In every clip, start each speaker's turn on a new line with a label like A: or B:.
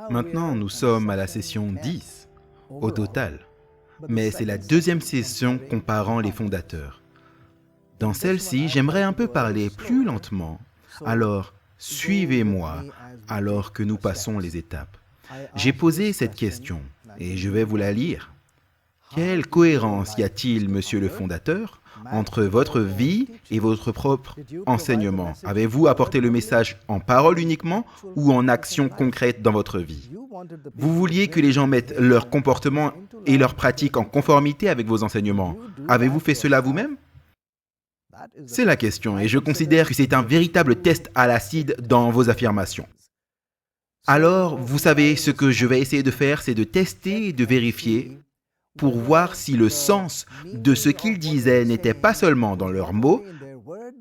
A: Maintenant, nous sommes à la session 10 au total, mais c'est la deuxième session comparant les fondateurs. Dans celle-ci, j'aimerais un peu parler plus lentement, alors suivez-moi alors que nous passons les étapes. J'ai posé cette question et je vais vous la lire. Quelle cohérence y a-t-il, monsieur le fondateur, entre votre vie et votre propre enseignement? Avez-vous apporté le message en parole uniquement ou en action concrète dans votre vie? Vous vouliez que les gens mettent leur comportement et leurs pratiques en conformité avec vos enseignements. Avez-vous fait cela vous-même? C'est la question et je considère que c'est un véritable test à l'acide dans vos affirmations. Alors, vous savez, ce que je vais essayer de faire, c'est de tester et de vérifier pour voir si le sens de ce qu'ils disaient n'était pas seulement dans leurs mots,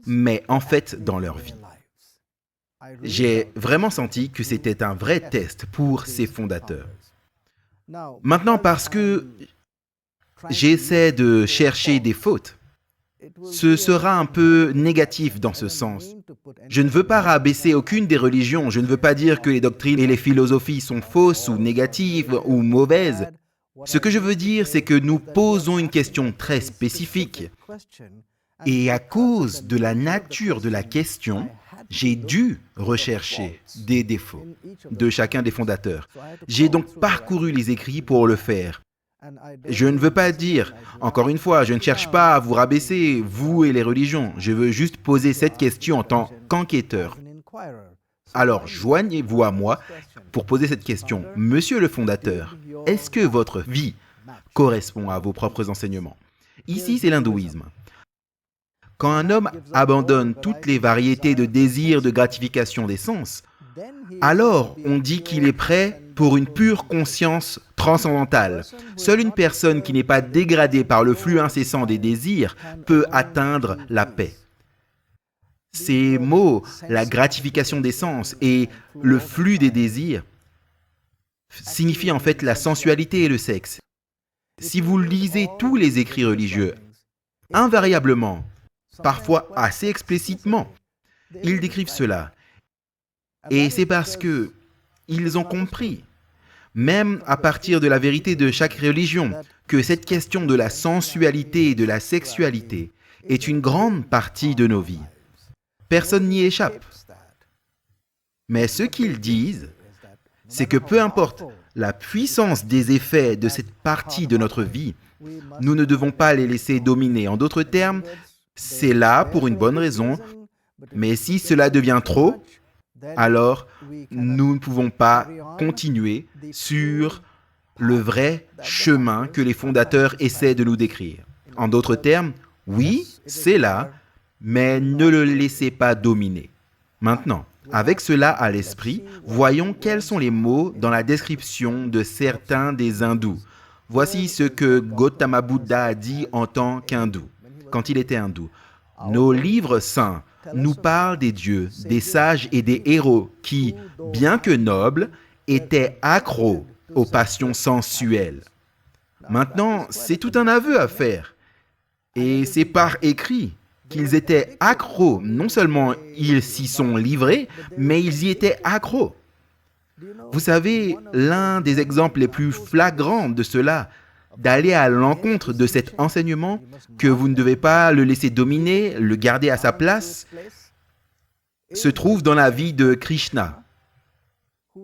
A: mais en fait dans leur vie. J'ai vraiment senti que c'était un vrai test pour ces fondateurs. Maintenant, parce que j'essaie de chercher des fautes, ce sera un peu négatif dans ce sens. Je ne veux pas rabaisser aucune des religions, je ne veux pas dire que les doctrines et les philosophies sont fausses ou négatives ou mauvaises. Ce que je veux dire, c'est que nous posons une question très spécifique. Et à cause de la nature de la question, j'ai dû rechercher des défauts de chacun des fondateurs. J'ai donc parcouru les écrits pour le faire. Je ne veux pas dire, encore une fois, je ne cherche pas à vous rabaisser, vous et les religions. Je veux juste poser cette question en tant qu'enquêteur. Alors, joignez-vous à moi pour poser cette question. Monsieur le fondateur, est-ce que votre vie correspond à vos propres enseignements? Ici, c'est l'hindouisme. Quand un homme abandonne toutes les variétés de désirs de gratification des sens, alors on dit qu'il est prêt pour une pure conscience transcendantale. Seule une personne qui n'est pas dégradée par le flux incessant des désirs peut atteindre la paix. Ces mots, la gratification des sens et le flux des désirs, signifient en fait la sensualité et le sexe. Si vous lisez tous les écrits religieux, invariablement, parfois assez explicitement, ils décrivent cela. Et c'est parce que ils ont compris, même à partir de la vérité de chaque religion, que cette question de la sensualité et de la sexualité est une grande partie de nos vies. Personne n'y échappe. Mais ce qu'ils disent, c'est que peu importe la puissance des effets de cette partie de notre vie, nous ne devons pas les laisser dominer. En d'autres termes, c'est là pour une bonne raison, mais si cela devient trop, alors nous ne pouvons pas continuer sur le vrai chemin que les fondateurs essaient de nous décrire. En d'autres termes, oui, c'est là, mais ne le laissez pas dominer. Maintenant, avec cela à l'esprit, voyons quels sont les mots dans la description de certains des hindous. Voici ce que Gautama Buddha a dit en tant qu'hindou, quand il était hindou. Nos livres saints nous parlent des dieux, des sages et des héros qui, bien que nobles, étaient accros aux passions sensuelles. Maintenant, c'est tout un aveu à faire. Et c'est par écrit qu'ils étaient accros. Non seulement ils s'y sont livrés, mais ils y étaient accros. Vous savez, l'un des exemples les plus flagrants de cela, d'aller à l'encontre de cet enseignement, que vous ne devez pas le laisser dominer, le garder à sa place, se trouve dans la vie de Krishna,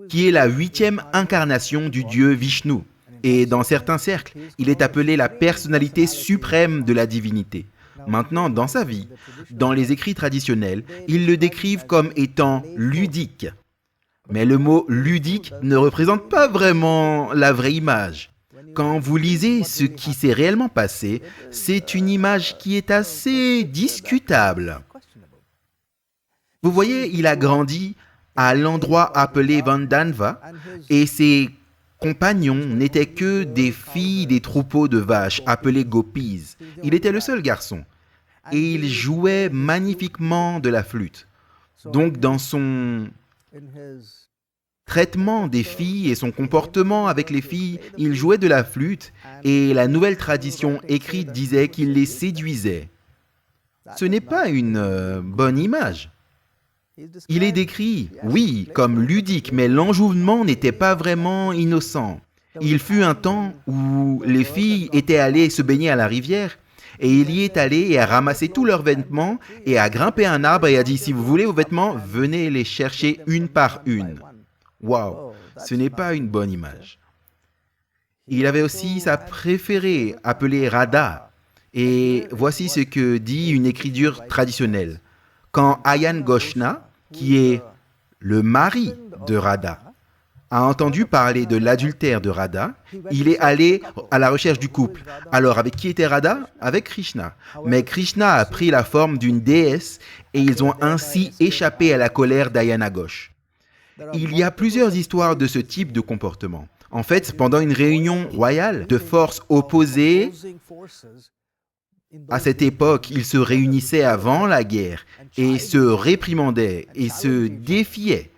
A: qui est la 8e incarnation du dieu Vishnu. Et dans certains cercles, il est appelé la personnalité suprême de la divinité. Maintenant, dans sa vie, dans les écrits traditionnels, ils le décrivent comme étant ludique. Mais le mot ludique ne représente pas vraiment la vraie image. Quand vous lisez ce qui s'est réellement passé, c'est une image qui est assez discutable. Vous voyez, il a grandi à l'endroit appelé Vandanva et ses compagnons n'étaient que des filles des troupeaux de vaches appelées gopis. Il était le seul garçon et il jouait magnifiquement de la flûte. Donc dans son traitement des filles et son comportement avec les filles, il jouait de la flûte et la nouvelle tradition écrite disait qu'il les séduisait. Ce n'est pas une bonne image. Il est décrit, oui, comme ludique, mais l'enjouement n'était pas vraiment innocent. Il fut un temps où les filles étaient allées se baigner à la rivière, et il y est allé et a ramassé tous leurs vêtements et a grimpé un arbre et a dit, si vous voulez vos vêtements, venez les chercher une par une. Waouh, ce n'est pas une bonne image. Il avait aussi sa préférée, appelée Radha. Et voici ce que dit une écriture traditionnelle. Quand Ayan Goshna, qui est le mari de Radha, a entendu parler de l'adultère de Radha, il est allé à la recherche du couple. Alors, avec qui était Radha? Avec Krishna. Mais Krishna a pris la forme d'une déesse et ils ont ainsi échappé à la colère d'Ayana Ghosh. Il y a plusieurs histoires de ce type de comportement. En fait, pendant une réunion royale de forces opposées, à cette époque, ils se réunissaient avant la guerre et se réprimandaient et se défiaient.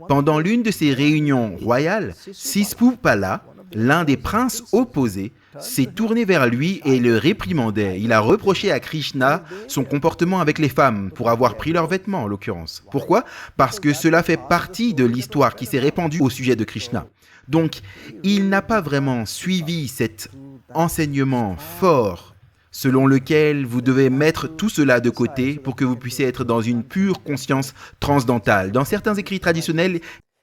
A: Pendant l'une de ces réunions royales, Sispupala, l'un des princes opposés, s'est tourné vers lui et le réprimandait. Il a reproché à Krishna son comportement avec les femmes pour avoir pris leurs vêtements en l'occurrence. Pourquoi? Parce que cela fait partie de l'histoire qui s'est répandue au sujet de Krishna. Donc, il n'a pas vraiment suivi cet enseignement fort selon lequel vous devez mettre tout cela de côté pour que vous puissiez être dans une pure conscience transcendantale. Dans certains écrits traditionnels,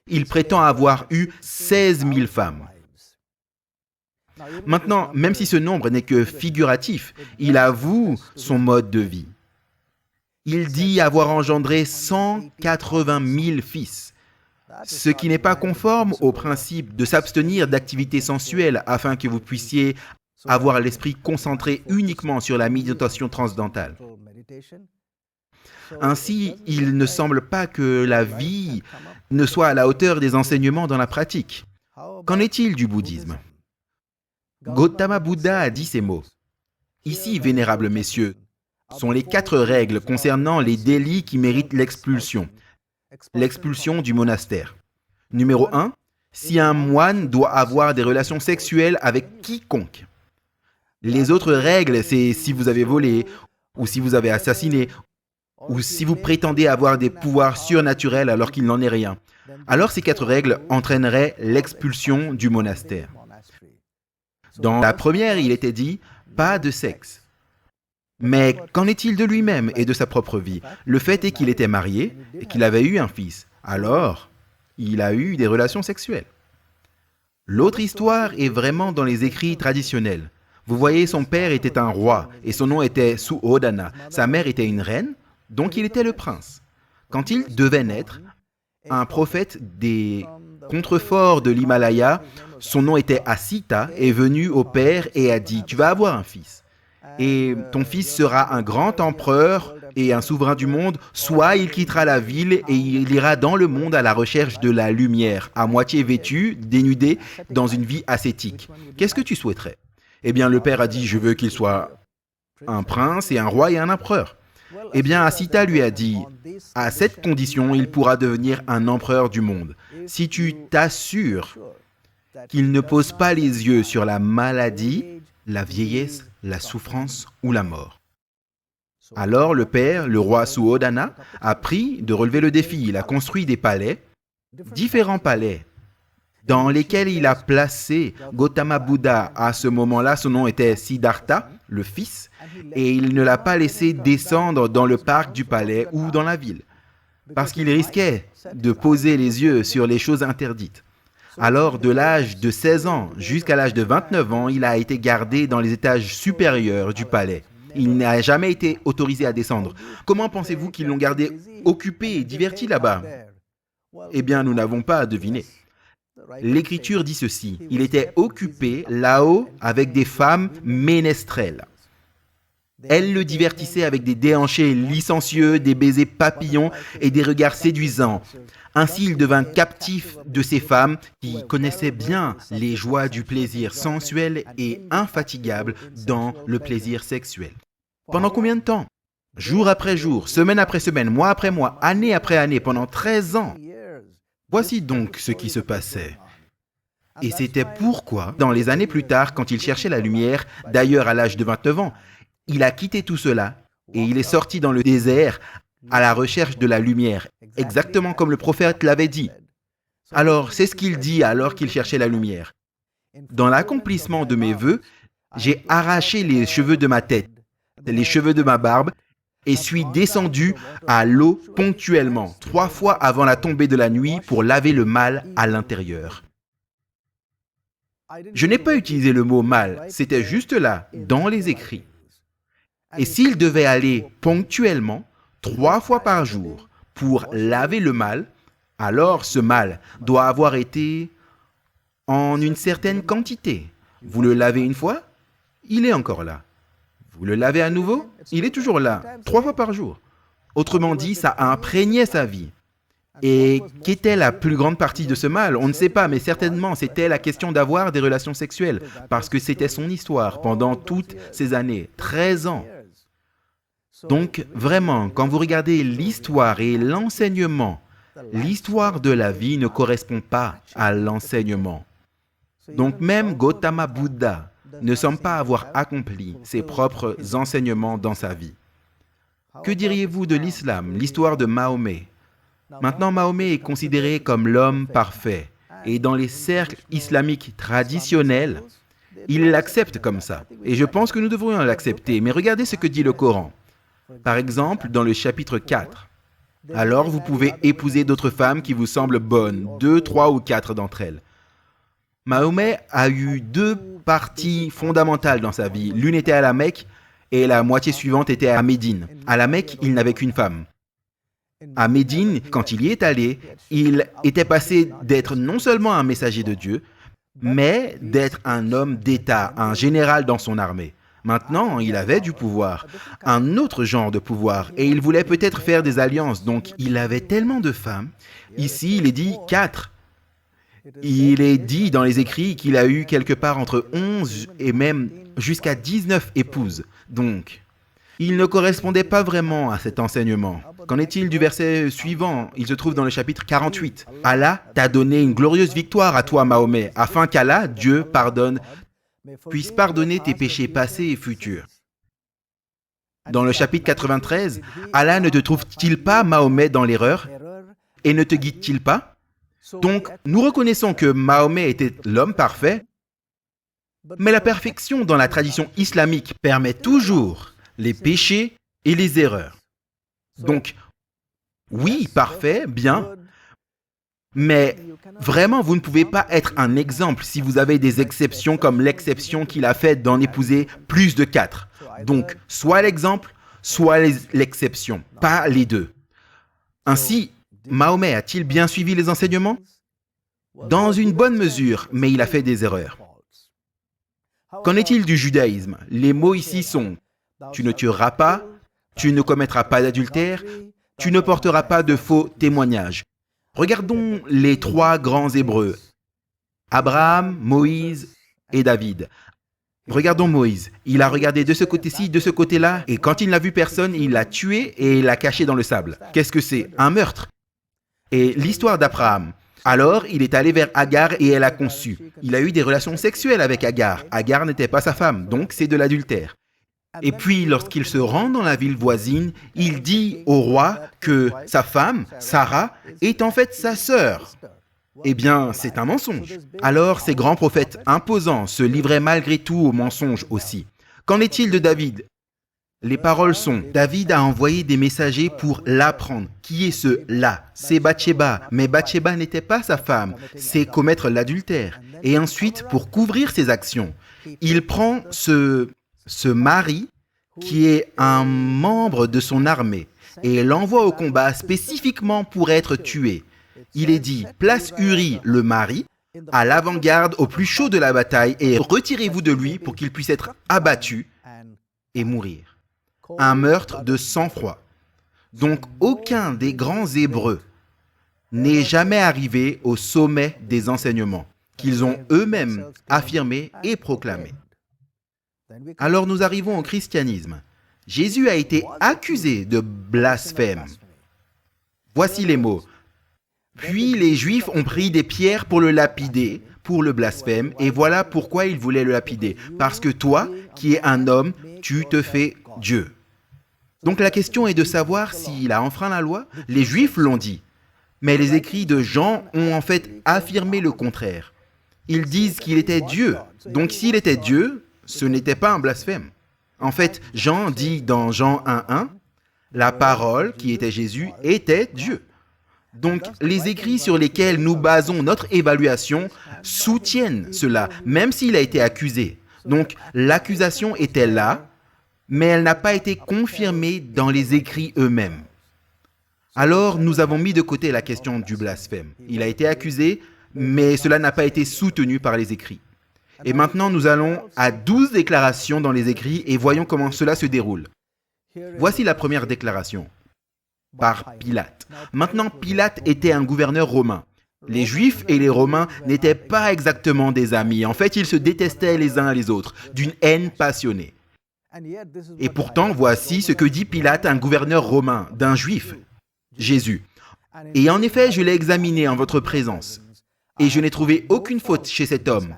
A: il prétend avoir eu 16 000 femmes. Maintenant, même si ce nombre n'est que figuratif, il avoue son mode de vie. Il dit avoir engendré 180 000 fils, ce qui n'est pas conforme au principe de s'abstenir d'activités sensuelles afin que vous puissiez avoir l'esprit concentré uniquement sur la méditation transcendantale. Ainsi, il ne semble pas que la vie ne soit à la hauteur des enseignements dans la pratique. Qu'en est-il du bouddhisme? Gautama Bouddha a dit ces mots. Ici, vénérables messieurs, sont les 4 règles concernant les délits qui méritent l'expulsion. L'expulsion du monastère. Numéro 1. Si un moine doit avoir des relations sexuelles avec quiconque. Les autres règles, c'est si vous avez volé, ou si vous avez assassiné, ou si vous prétendez avoir des pouvoirs surnaturels alors qu'il n'en est rien. Alors ces 4 règles entraîneraient l'expulsion du monastère. Dans la première, il était dit « pas de sexe ». Mais qu'en est-il de lui-même et de sa propre vie? Le fait est qu'il était marié et qu'il avait eu un fils. Alors, il a eu des relations sexuelles. L'autre histoire est vraiment dans les écrits traditionnels. Vous voyez, son père était un roi et son nom était Suhodana. Sa mère était une reine, donc il était le prince. Quand il devait naître, un prophète des contreforts de l'Himalaya, son nom était Asita, est venu au père et a dit « Tu vas avoir un fils. Et ton fils sera un grand empereur et un souverain du monde, soit il quittera la ville et il ira dans le monde à la recherche de la lumière, à moitié vêtu, dénudé, dans une vie ascétique. Qu'est-ce que tu souhaiterais ?» Eh bien, le père a dit « Je veux qu'il soit un prince et un roi et un empereur. » Eh bien, Asita lui a dit « À cette condition, il pourra devenir un empereur du monde. Si tu t'assures qu'il ne pose pas les yeux sur la maladie, la vieillesse, la souffrance ou la mort. » Alors le père, le roi Suhodana, a pris de relever le défi. Il a construit des palais, différents palais, dans lesquels il a placé Gautama Bouddha. À ce moment-là, son nom était Siddhartha, le fils, et il ne l'a pas laissé descendre dans le parc du palais ou dans la ville, parce qu'il risquait de poser les yeux sur les choses interdites. Alors, de l'âge de 16 ans jusqu'à l'âge de 29 ans, il a été gardé dans les étages supérieurs du palais. Il n'a jamais été autorisé à descendre. Comment pensez-vous qu'ils l'ont gardé occupé et diverti là-bas? Eh bien, nous n'avons pas à deviner. L'Écriture dit ceci, il était occupé là-haut avec des femmes ménestrels. Elles le divertissaient avec des déhanchés licencieux, des baisers papillons et des regards séduisants. Ainsi, il devint captif de ces femmes qui connaissaient bien les joies du plaisir sensuel et infatigables dans le plaisir sexuel. Pendant combien de temps? Jour après jour, semaine après semaine, mois après mois, année après année, pendant 13 ans. Voici donc ce qui se passait. Et c'était pourquoi, dans les années plus tard, quand il cherchait la lumière, d'ailleurs à l'âge de 29 ans, il a quitté tout cela et il est sorti dans le désert à la recherche de la lumière, exactement comme le prophète l'avait dit. Alors, c'est ce qu'il dit alors qu'il cherchait la lumière. Dans l'accomplissement de mes vœux, j'ai arraché les cheveux de ma tête, les cheveux de ma barbe, et suis descendu à l'eau ponctuellement, 3 fois avant la tombée de la nuit pour laver le mal à l'intérieur. Je n'ai pas utilisé le mot mal, c'était juste là, dans les écrits. Et s'il devait aller ponctuellement, 3 fois par jour, pour laver le mal, alors ce mal doit avoir été en une certaine quantité. Vous le lavez une fois, il est encore là. Vous le lavez à nouveau, il est toujours là, 3 fois par jour. Autrement dit, ça a imprégné sa vie. Et qu'était la plus grande partie de ce mal? On ne sait pas, mais certainement c'était la question d'avoir des relations sexuelles, parce que c'était son histoire pendant toutes ces années, 13 ans. Donc vraiment, quand vous regardez l'histoire et l'enseignement, l'histoire de la vie ne correspond pas à l'enseignement. Donc même Gautama Bouddha ne semble pas avoir accompli ses propres enseignements dans sa vie. Que diriez-vous de l'islam, l'histoire de Mahomet? Maintenant, Mahomet est considéré comme l'homme parfait. Et dans les cercles islamiques traditionnels, ils l'acceptent comme ça. Et je pense que nous devrions l'accepter. Mais regardez ce que dit le Coran. Par exemple, dans le chapitre 4. Alors vous pouvez épouser d'autres femmes qui vous semblent bonnes, 2, 3 ou 4 d'entre elles. Mahomet a eu 2 parties fondamentales dans sa vie. L'une était à la Mecque et la moitié suivante était à Médine. À la Mecque, il n'avait qu'une femme. À Médine, quand il y est allé, il était passé d'être non seulement un messager de Dieu, mais d'être un homme d'État, un général dans son armée. Maintenant, il avait du pouvoir, un autre genre de pouvoir, et il voulait peut-être faire des alliances, donc il avait tellement de femmes. Ici, il est dit 4. Il est dit dans les écrits qu'il a eu quelque part entre 11 et même jusqu'à 19 épouses. Donc, il ne correspondait pas vraiment à cet enseignement. Qu'en est-il du verset suivant? Il se trouve dans le chapitre 48. Allah t'a donné une glorieuse victoire à toi, Mahomet, afin qu'Allah, Dieu, puisse pardonner tes péchés passés et futurs. Dans le chapitre 93, Allah ne te trouve-t-il pas, Mahomet, dans l'erreur et ne te guide-t-il pas? Donc, nous reconnaissons que Mahomet était l'homme parfait, mais la perfection dans la tradition islamique permet toujours les péchés et les erreurs. Donc, oui, parfait, bien, mais vraiment, vous ne pouvez pas être un exemple si vous avez des exceptions comme l'exception qu'il a faite d'en épouser plus de 4. Donc, soit l'exemple, soit l'exception, pas les deux. Ainsi, Mahomet a-t-il bien suivi les enseignements? Dans une bonne mesure, mais il a fait des erreurs. Qu'en est-il du judaïsme? Les mots ici sont « tu ne tueras pas »,« tu ne commettras pas d'adultère »,« tu ne porteras pas de faux témoignages ». Regardons les 3 grands Hébreux, Abraham, Moïse et David. Regardons Moïse. Il a regardé de ce côté-ci, de ce côté-là, et quand il n'a vu personne, il l'a tué et l'a caché dans le sable. Qu'est-ce que c'est? Un meurtre. Et l'histoire d'Abraham. Alors, il est allé vers Agar et elle a conçu. Il a eu des relations sexuelles avec Agar. Agar n'était pas sa femme, donc c'est de l'adultère. Et puis, lorsqu'il se rend dans la ville voisine, il dit au roi que sa femme, Sarah, est en fait sa sœur. Eh bien, c'est un mensonge. Alors, ces grands prophètes imposants se livraient malgré tout au mensonge aussi. Qu'en est-il de David? Les paroles sont « David a envoyé des messagers pour l'apprendre. » Qui est ce « là » C'est Bathsheba. Mais Bathsheba n'était pas sa femme. C'est commettre l'adultère. Et ensuite, pour couvrir ses actions, il prend ce mari qui est un membre de son armée et l'envoie au combat spécifiquement pour être tué. Il est dit « Place Uri, le mari, à l'avant-garde au plus chaud de la bataille et retirez-vous de lui pour qu'il puisse être abattu et mourir. » Un meurtre de sang-froid. Donc aucun des grands Hébreux n'est jamais arrivé au sommet des enseignements qu'ils ont eux-mêmes affirmés et proclamés. Alors nous arrivons au christianisme. Jésus a été accusé de blasphème. Voici les mots. Puis les Juifs ont pris des pierres pour le lapider, pour le blasphème, et voilà pourquoi ils voulaient le lapider. Parce que toi, qui es un homme, tu te fais Dieu. Donc la question est de savoir s'il a enfreint la loi. Les Juifs l'ont dit, mais les écrits de Jean ont en fait affirmé le contraire. Ils disent qu'il était Dieu. Donc s'il était Dieu, ce n'était pas un blasphème. En fait, Jean dit dans Jean 1:1, la parole, qui était Jésus, était Dieu. Donc les écrits sur lesquels nous basons notre évaluation soutiennent cela, même s'il a été accusé. Donc l'accusation était là, mais elle n'a pas été confirmée dans les écrits eux-mêmes. Alors nous avons mis de côté la question du blasphème. Il a été accusé, mais cela n'a pas été soutenu par les écrits. Et maintenant, nous allons à 12 déclarations dans les écrits et voyons comment cela se déroule. Voici la première déclaration, par Pilate. Maintenant, Pilate était un gouverneur romain. Les Juifs et les Romains n'étaient pas exactement des amis. En fait, ils se détestaient les uns les autres, d'une haine passionnée. Et pourtant, voici ce que dit Pilate, un gouverneur romain, d'un Juif, Jésus. Et en effet, je l'ai examiné en votre présence, et je n'ai trouvé aucune faute chez cet homme.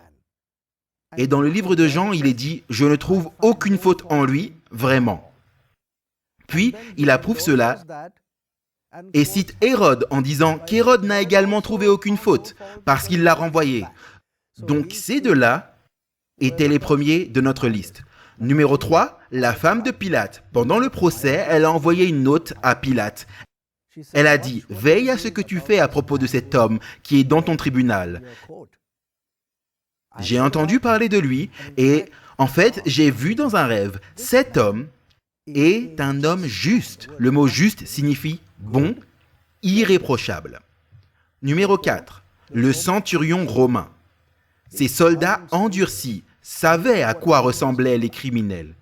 A: Et dans le livre de Jean, il est dit « Je ne trouve aucune faute en lui, vraiment ». Puis, il approuve cela et cite Hérode en disant qu'Hérode n'a également trouvé aucune faute parce qu'il l'a renvoyé. Donc ces deux-là étaient les premiers de notre liste. Numéro 3, la femme de Pilate. Pendant le procès, elle a envoyé une note à Pilate. Elle a dit « Veille à ce que tu fais à propos de cet homme qui est dans ton tribunal. » J'ai entendu parler de lui et en fait, j'ai vu dans un rêve, cet homme est un homme juste. Le mot juste signifie bon, irréprochable. Numéro 4, le centurion romain. Ces soldats endurcis savaient à quoi ressemblaient les criminels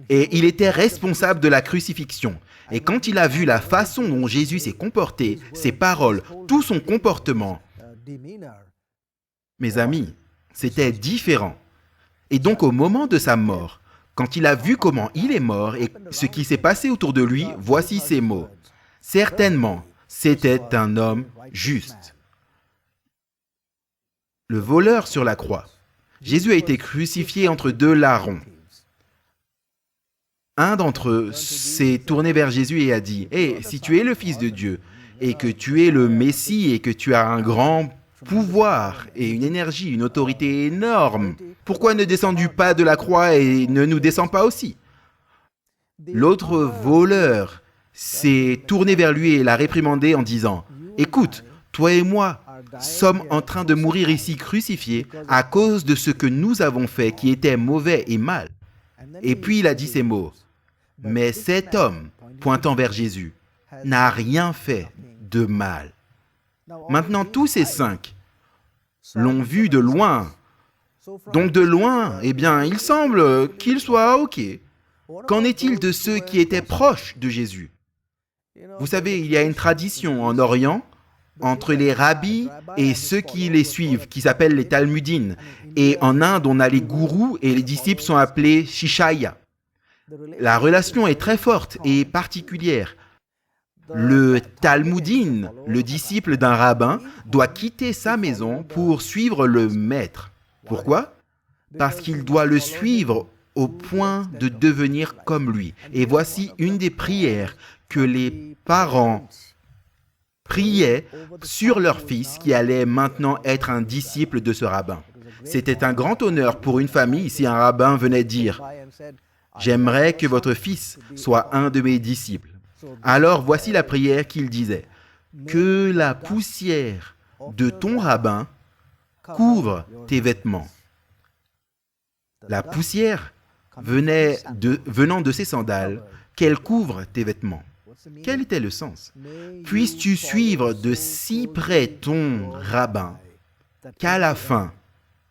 A: et il était responsable de la crucifixion. Et quand il a vu la façon dont Jésus s'est comporté, ses paroles, tout son comportement, mes amis, c'était différent. Et donc au moment de sa mort, quand il a vu comment il est mort et ce qui s'est passé autour de lui, voici ces mots. Certainement, c'était un homme juste. Le voleur sur la croix. Jésus a été crucifié entre deux larrons. Un d'entre eux s'est tourné vers Jésus et a dit « Hé, si tu es le Fils de Dieu et que tu es le Messie et que tu as un grand pouvoir et une énergie, une autorité énorme. Pourquoi ne descends-tu pas de la croix et ne nous descends pas aussi ?» L'autre voleur s'est tourné vers lui et l'a réprimandé en disant « Écoute, toi et moi sommes en train de mourir ici crucifiés à cause de ce que nous avons fait qui était mauvais et mal. » Et puis il a dit ces mots « Mais cet homme, pointant vers Jésus, n'a rien fait de mal. » Maintenant, tous ces 5 l'ont vu de loin. Donc de loin, eh bien, il semble qu'il soit OK. Qu'en est-il de ceux qui étaient proches de Jésus? Vous savez, il y a une tradition en Orient entre les rabbis et ceux qui les suivent, qui s'appellent les talmudines. Et en Inde, on a les gourous et les disciples sont appelés shishaya. La relation est très forte et particulière. Le talmudine, le disciple d'un rabbin, doit quitter sa maison pour suivre le maître. Pourquoi? Parce qu'il doit le suivre au point de devenir comme lui. Et voici une des prières que les parents priaient sur leur fils qui allait maintenant être un disciple de ce rabbin. C'était un grand honneur pour une famille si un rabbin venait dire « J'aimerais que votre fils soit un de mes disciples. » Alors voici la prière qu'il disait. « Que la poussière de ton rabbin couvre tes vêtements. » La poussière venant de ses sandales, qu'elle couvre tes vêtements. Quel était le sens? Puisses-tu suivre de si près ton rabbin, qu'à la fin,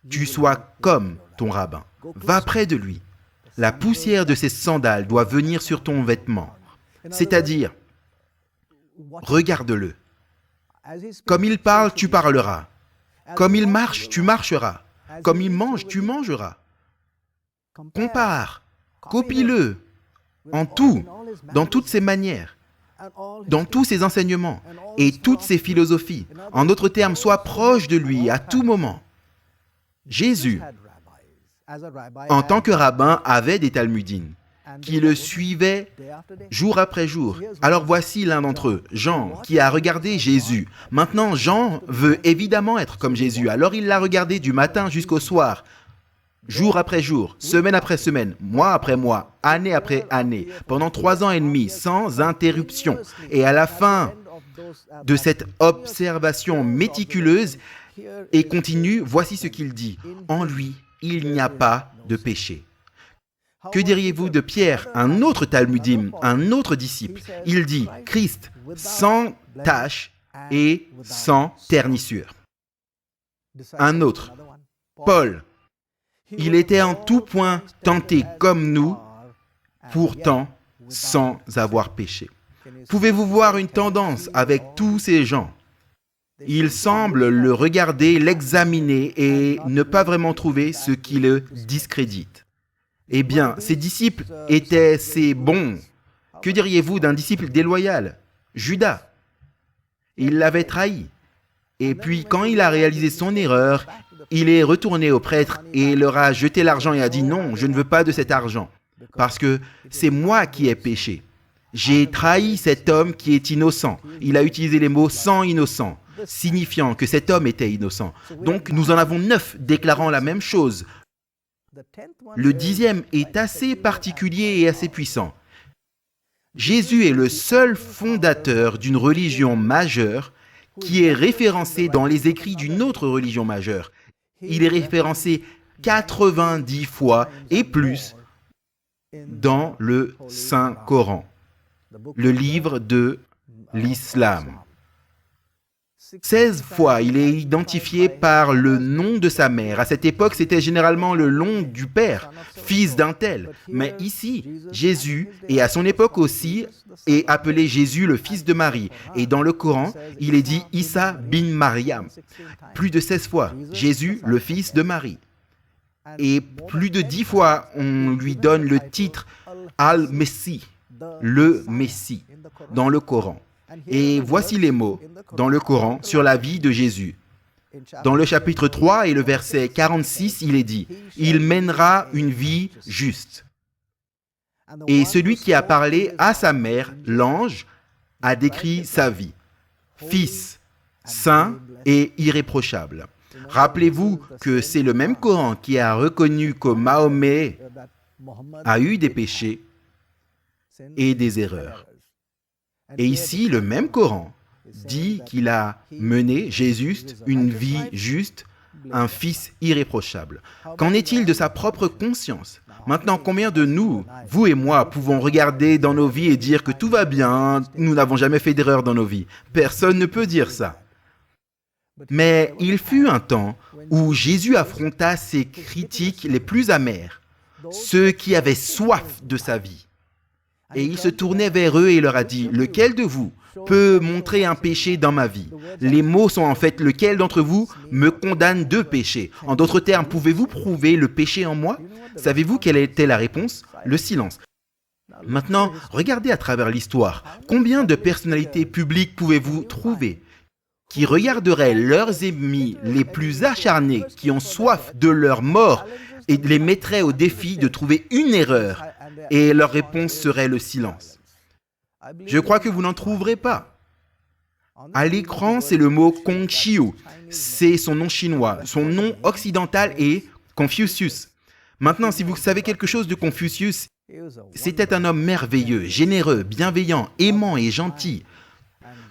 A: tu sois comme ton rabbin. Va près de lui. La poussière de ses sandales doit venir sur ton vêtement. C'est-à-dire, regarde-le. Comme il parle, tu parleras. Comme il marche, tu marcheras. Comme il mange, tu mangeras. Compare, copie-le, en tout, dans toutes ses manières, dans tous ses enseignements et toutes ses philosophies. En d'autres termes, sois proche de lui à tout moment. Jésus, en tant que rabbin, avait des talmudines. qui le suivaient jour après jour. Alors voici l'un d'entre eux, Jean, qui a regardé Jésus. Maintenant, Jean veut évidemment être comme Jésus. Alors il l'a regardé du matin jusqu'au soir, jour après jour, semaine après semaine, mois après mois, année après année, pendant 3 ans et demi, sans interruption. Et à la fin de cette observation méticuleuse et continue, voici ce qu'il dit. En lui, il n'y a pas de péché. Que diriez-vous de Pierre, un autre talmudim, un autre disciple? Il dit, Christ, sans tache et sans ternissure. Un autre, Paul, il était en tout point tenté comme nous, pourtant sans avoir péché. Pouvez-vous voir une tendance avec tous ces gens? Ils semblent le regarder, l'examiner et ne pas vraiment trouver ce qui le discrédite. Eh bien, ces disciples étaient ces bons. Que diriez-vous d'un disciple déloyal? Judas. Il l'avait trahi. Et puis, quand il a réalisé son erreur, il est retourné au prêtre et leur a jeté l'argent et a dit « Non, je ne veux pas de cet argent, parce que c'est moi qui ai péché. J'ai trahi cet homme qui est innocent. » Il a utilisé les mots « sans innocent », signifiant que cet homme était innocent. Donc, nous en avons 9 déclarant la même chose. Le 10e est assez particulier et assez puissant. Jésus est le seul fondateur d'une religion majeure qui est référencée dans les écrits d'une autre religion majeure. Il est référencé 90 fois et plus dans le Saint-Coran, le livre de l'islam. 16 fois, il est identifié par le nom de sa mère. À cette époque, c'était généralement le nom du père, fils d'un tel. Mais ici, Jésus, et à son époque aussi, est appelé Jésus, le fils de Marie. Et dans le Coran, il est dit Issa bin Mariam. Plus de 16 fois, Jésus, le fils de Marie. Et plus de 10 fois, on lui donne le titre Al-Messie, le Messie, dans le Coran. Et voici les mots dans le Coran sur la vie de Jésus. Dans le chapitre 3 et le verset 46, il est dit « Il mènera une vie juste. » Et celui qui a parlé à sa mère, l'ange, a décrit sa vie. Fils, saint et irréprochable. Rappelez-vous que c'est le même Coran qui a reconnu que Mahomet a eu des péchés et des erreurs. Et ici, le même Coran dit qu'il a mené, Jésus, une vie juste, un fils irréprochable. Qu'en est-il de sa propre conscience? Maintenant, combien de nous, vous et moi, pouvons regarder dans nos vies et dire que tout va bien, nous n'avons jamais fait d'erreur dans nos vies? Personne ne peut dire ça. Mais il fut un temps où Jésus affronta ses critiques les plus amères, ceux qui avaient soif de sa vie. Et il se tournait vers eux et leur a dit, « Lequel de vous peut montrer un péché dans ma vie ?» Les mots sont en fait, « Lequel d'entre vous me condamne de péché ?» En d'autres termes, pouvez-vous prouver le péché en moi? Savez-vous quelle était la réponse? Le silence. Maintenant, regardez à travers l'histoire. Combien de personnalités publiques pouvez-vous trouver qui regarderaient leurs ennemis les plus acharnés, qui ont soif de leur mort, et les mettraient au défi de trouver une erreur, et leur réponse serait le silence? Je crois que vous n'en trouverez pas. À l'écran, c'est le mot Kongqiu. C'est son nom chinois. Son nom occidental est Confucius. Maintenant, si vous savez quelque chose de Confucius, c'était un homme merveilleux, généreux, bienveillant, aimant et gentil.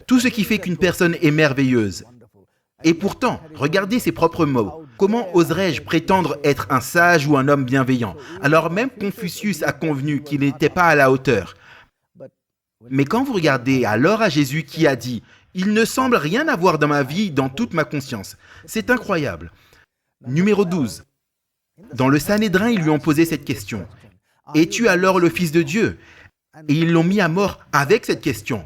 A: Tout ce qui fait qu'une personne est merveilleuse. Et pourtant, regardez ses propres mots. Comment oserais-je prétendre être un sage ou un homme bienveillant? Alors même Confucius a convenu qu'il n'était pas à la hauteur. Mais quand vous regardez alors à Jésus qui a dit « Il ne semble rien avoir dans ma vie, dans toute ma conscience », c'est incroyable. Numéro 12. Dans le Sanhédrin, ils lui ont posé cette question. « Es-tu alors le Fils de Dieu ?» Et ils l'ont mis à mort avec cette question.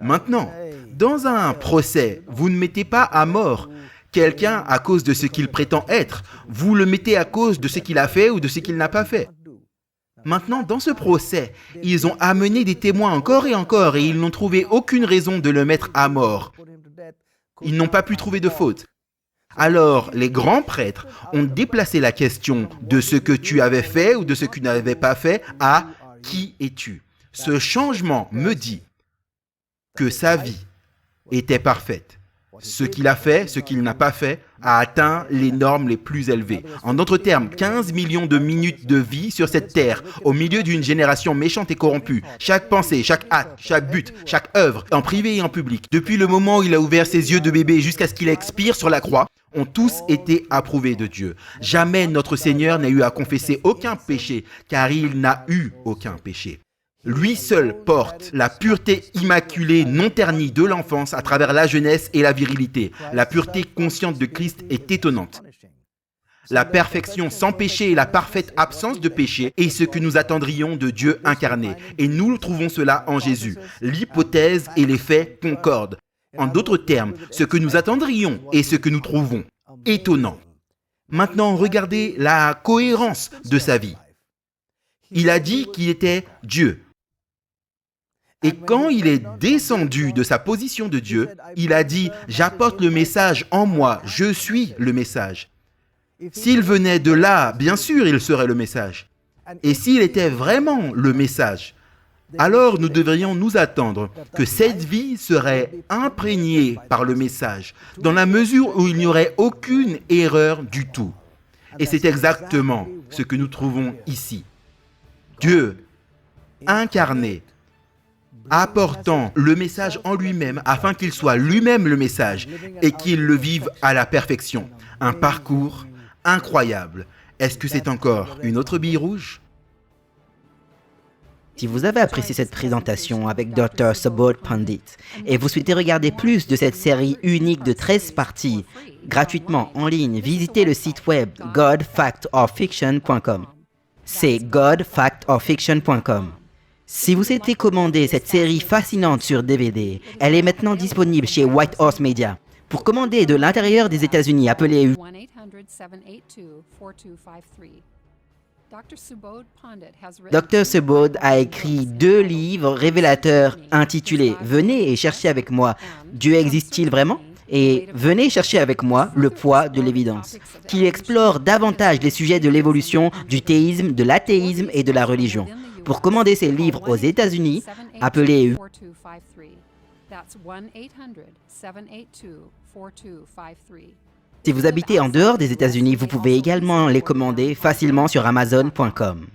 A: Maintenant, dans un procès, vous ne mettez pas à mort quelqu'un à cause de ce qu'il prétend être. Vous le mettez à cause de ce qu'il a fait ou de ce qu'il n'a pas fait. Maintenant, dans ce procès, ils ont amené des témoins encore et ils n'ont trouvé aucune raison de le mettre à mort. Ils n'ont pas pu trouver de faute. Alors, les grands prêtres ont déplacé la question de ce que tu avais fait ou de ce que tu n'avais pas fait à « qui es-tu » Ce changement me dit que sa vie était parfaite. Ce qu'il a fait, ce qu'il n'a pas fait, a atteint les normes les plus élevées. En d'autres termes, 15 millions de minutes de vie sur cette terre, au milieu d'une génération méchante et corrompue. Chaque pensée, chaque acte, chaque but, chaque œuvre, en privé et en public, depuis le moment où il a ouvert ses yeux de bébé jusqu'à ce qu'il expire sur la croix, ont tous été approuvés de Dieu. Jamais notre Seigneur n'a eu à confesser aucun péché, car il n'a eu aucun péché. Lui seul porte la pureté immaculée non ternie de l'enfance à travers la jeunesse et la virilité. La pureté consciente de Christ est étonnante. La perfection sans péché et la parfaite absence de péché est ce que nous attendrions de Dieu incarné. Et nous trouvons cela en Jésus. L'hypothèse et les faits concordent. En d'autres termes, ce que nous attendrions et ce que nous trouvons. Étonnant. Maintenant, regardez la cohérence de sa vie. Il a dit qu'il était Dieu. Et quand il est descendu de sa position de Dieu, il a dit « J'apporte le message en moi, je suis le message ». S'il venait de là, bien sûr, il serait le message. Et s'il était vraiment le message, alors nous devrions nous attendre que cette vie serait imprégnée par le message, dans la mesure où il n'y aurait aucune erreur du tout. Et c'est exactement ce que nous trouvons ici. Dieu incarné, apportant le message en lui-même afin qu'il soit lui-même le message et qu'il le vive à la perfection. Un parcours incroyable. Est-ce que c'est encore une autre bille rouge?
B: Si vous avez apprécié cette présentation avec Dr. Subodh Pandit et vous souhaitez regarder plus de cette série unique de 13 parties gratuitement en ligne, visitez le site web godfactorfiction.com. C'est godfactorfiction.com. Si vous souhaitez commander cette série fascinante sur DVD, elle est maintenant disponible chez Whitehorse Media. Pour commander de l'intérieur des États-Unis, appelez 1-800-782-4253. Dr. Subodh a écrit 2 livres révélateurs intitulés « Venez et cherchez avec moi, Dieu existe-t-il vraiment ?» et « Venez chercher avec moi le poids de l'évidence », qui explore davantage les sujets de l'évolution du théisme, de l'athéisme et de la religion. Pour commander ces livres aux États-Unis, appelez 1-800-782-4253. Si vous habitez en dehors des États-Unis, vous pouvez également les commander facilement sur Amazon.com.